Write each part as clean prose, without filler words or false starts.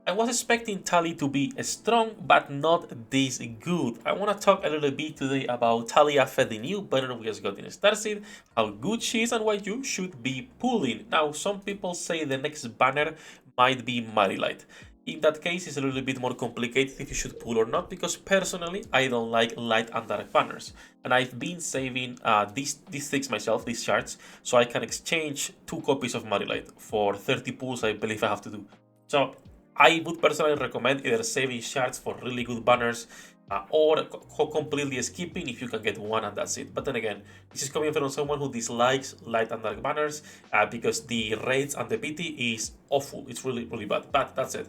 I was expecting Tali to be strong, but not this good. I want to talk a little bit today about Taliafe, the new banner we just got in STARSEED, how good she is and why you should be pulling. Now, some people say the next banner might be Marilite. In that case, it's a little bit more complicated if you should pull or not, because personally, I don't like light and dark banners. And I've been saving these things myself, these shards, so I can exchange 2 copies of Marilite for 30 pulls I believe I have to do. So I would personally recommend either saving shards for really good banners or completely skipping if you can get one and that's it. But then again, this is coming from someone who dislikes light and dark banners because the rates and the PT is awful. It's really, really bad. But that's it.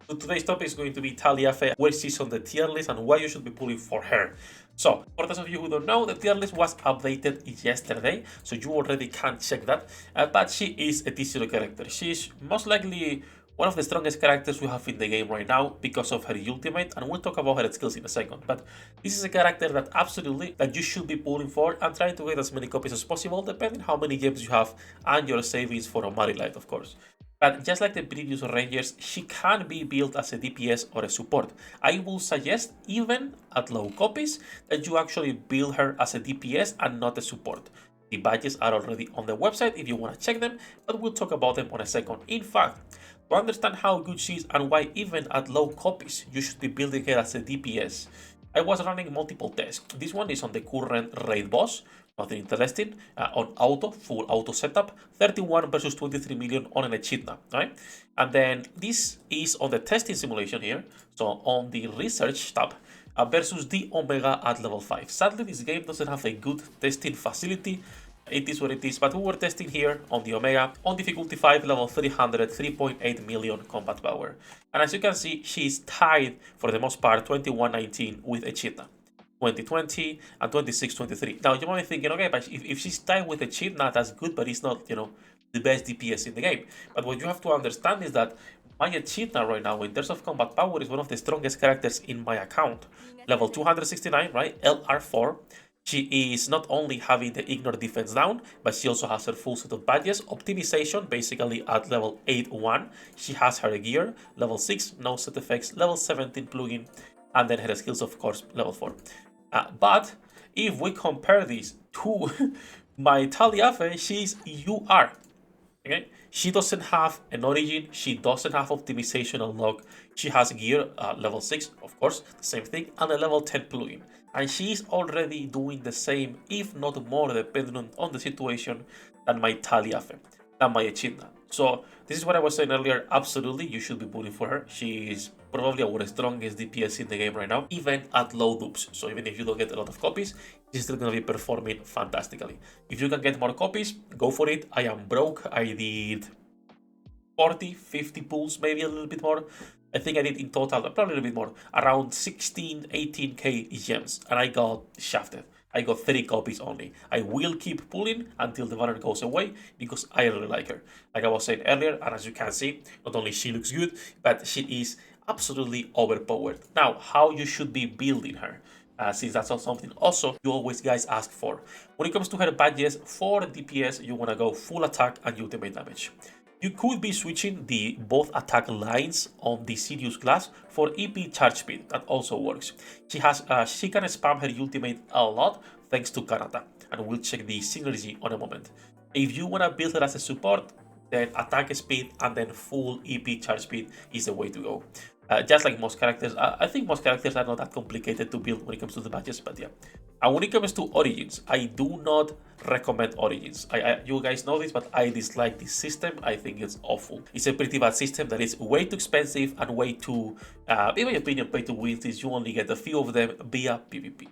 So today's topic is going to be Taliafe, where she's on the tier list and why you should be pulling for her. So, for those of you who don't know, the tier list was updated yesterday, so you already can check that. But she is a T0 character. She's most likely one of the strongest characters we have in the game right now because of her ultimate, and we'll talk about her skills in a second. But this is a character that absolutely that you should be pulling for and trying to get as many copies as possible, depending how many gems you have and your savings for a Marilite, of course. But just like the previous Rangers, she can be built as a DPS or a support. I will suggest, even at low copies, that you actually build her as a DPS and not a support. The badges are already on the website if you want to check them, but we'll talk about them on a second. In fact, to understand how good she is and why even at low copies you should be building her as a DPS, I was running multiple tests. This one is on the current raid boss, nothing interesting, on auto, full auto setup, 31 versus 23 million on an Echidna, right? And then this is on the testing simulation here, so on the research tab, versus the Omega at level 5. Sadly, this game doesn't have a good testing facility. It is what it is, but we were testing here on the Omega on difficulty 5, level 300, 3.8 million combat power. And as you can see, she is tied for the most part 21-19 with Echidna, 2020 and 26-23. Now you might be thinking, okay, but if she's tied with Echidna, that's good, but it's not, the best DPS in the game. But what you have to understand is that my Echidna right now, in terms of combat power, is one of the strongest characters in my account. Level 269, right? LR4. She is not only having the ignore defense down, but she also has her full set of badges. Optimization, basically at level 8-1. She has her gear, level 6, no set effects, level 17 plugin, and then her skills, of course, level 4. But if we compare this to my Taliafe, she's UR. Okay? She doesn't have an origin, she doesn't have optimization unlock, she has gear level 6, of course, the same thing, and a level 10 plugin. And she is already doing the same, if not more, depending on the situation, than my Taliafe, than my Echidna. So this is what I was saying earlier, absolutely, you should be pulling for her. She is probably our strongest DPS in the game right now, even at low dupes. So even if you don't get a lot of copies, she's still gonna be performing fantastically. If you can get more copies, go for it. I am broke. I did 40, 50 pulls, maybe a little bit more. I think I did in total, probably a little bit more, around 16, 18k gems, and I got shafted. I got 30 copies only. I will keep pulling until the banner goes away because I really like her. Like I was saying earlier, and as you can see, not only she looks good, but she is absolutely overpowered. Now, how you should be building her, since that's also something also you always guys ask for. When it comes to her badges, for DPS, you want to go full attack and ultimate damage. You could be switching the both attack lines on the Sirius class for EP charge speed. That also works. She can spam her ultimate a lot thanks to Kanata, and we'll check the synergy on a moment. If you want to build her as a support, then attack speed and then full EP charge speed is the way to go. Just like most characters, I think most characters are not that complicated to build when it comes to the badges, but yeah. And when it comes to origins, I do not recommend origins. You guys know this, but I dislike this system. I think it's awful. It's a pretty bad system that is way too expensive and way too, in my opinion, pay to win, since you only get a few of them via PvP.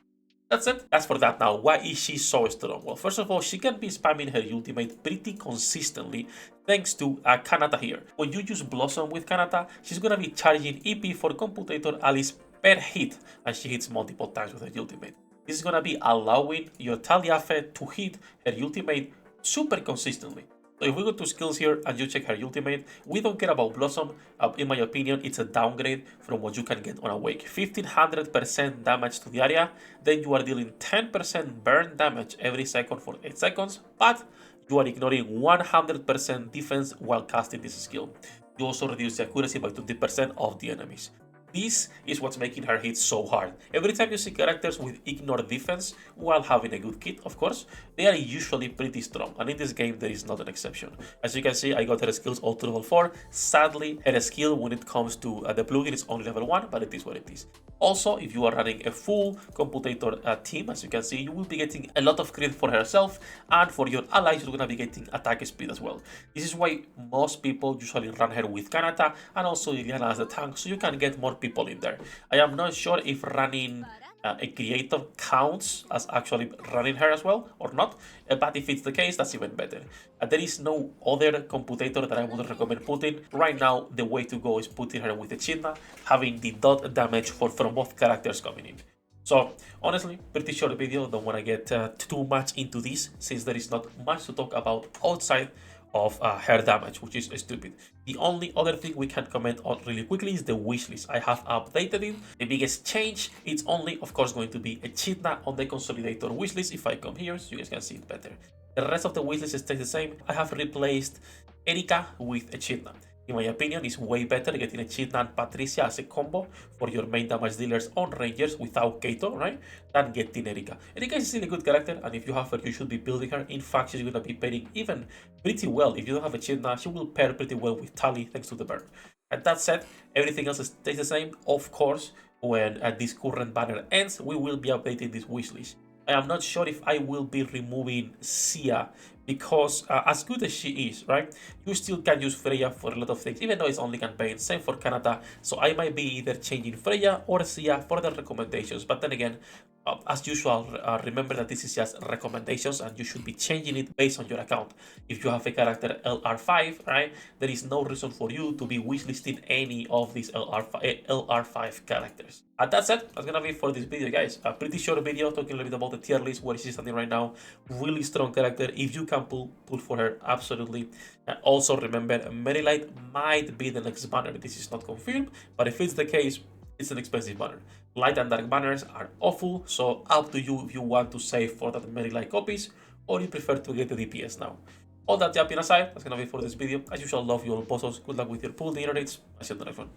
That's it. As for that now, why is she so strong? Well, first of all, she can be spamming her ultimate pretty consistently thanks to Kanata here. When you use Blossom with Kanata, she's gonna be charging EP for Computator Alice per hit, and she hits multiple times with her ultimate. This is gonna be allowing your Taliafe to hit her ultimate super consistently. So if we go to skills here and you check her ultimate, we don't care about Blossom. In my opinion, it's a downgrade from what you can get on Awake. 1500% damage to the area, then you are dealing 10% burn damage every second for 8 seconds, but you are ignoring 100% defense while casting this skill. you also reduce the accuracy by 20% of the enemies. This is what's making her hit so hard. Every time you see characters with ignore defense while having a good kit, of course, they are usually pretty strong, and in this game there is not an exception. As you can see, I got her skills all to level 4. Sadly, her skill when it comes to the plugin is only level 1, but it is what it is. Also, if you are running a full computator team, as you can see, you will be getting a lot of credit for herself, and for your allies, you're gonna be getting attack speed as well. This is why most people usually run her with Kanata and also Liliana as a tank, so you can get more people in there. I am not sure if running a creator counts as actually running her as well or not, but if it's the case, that's even better. There is no other computator that I would recommend putting. Right now, the way to go is putting her with Echidna, having the dot damage from both characters coming in. So honestly, pretty short video, don't want to get too much into this since there is not much to talk about outside of her damage, which is stupid. The only other thing we can comment on really quickly is the wishlist. I have updated it. The biggest change, it's only of course going to be Echidna on the consolidator wishlist. If I come here so you guys can see it better. The rest of the wishlist stays the same. I have replaced Erika with Echidna. In my opinion, it's way better getting Echidna and Patricia as a combo for your main damage dealers on Rangers without Kaito, right? Than getting Erika. Erika is still a good character, and if you have her, you should be building her. In fact, she's gonna be pairing even pretty well. If you don't have Echidna, she will pair pretty well with Talia thanks to the burn. And that said, everything else stays the same. Of course, when this current banner ends, we will be updating this wishlist. I am not sure if I will be removing Sia because as good as she is, right, you still can use Freya for a lot of things, even though it's only campaign. Same for Canada, so I might be either changing Freya or Sia for the recommendations. But then again, as usual, remember that this is just recommendations and you should be changing it based on your account. If you have a character LR5, right, there is no reason for you to be wishlisting any of these LR5 characters. And that's it. That's gonna be for this video, guys. A pretty short video talking a little bit about the tier list, where she's standing right now. Really strong character. If you can pull for her, absolutely. And also remember, Merylite might be the next banner. This is not confirmed, but if it's the case, it's an expensive banner. Light and dark banners are awful, so up to you if you want to save for that Merylite copies or you prefer to get the DPS now. All that yapping aside, that's gonna be for this video. As usual, love you all bosses. Good luck with your pool generates. I see you in the next one.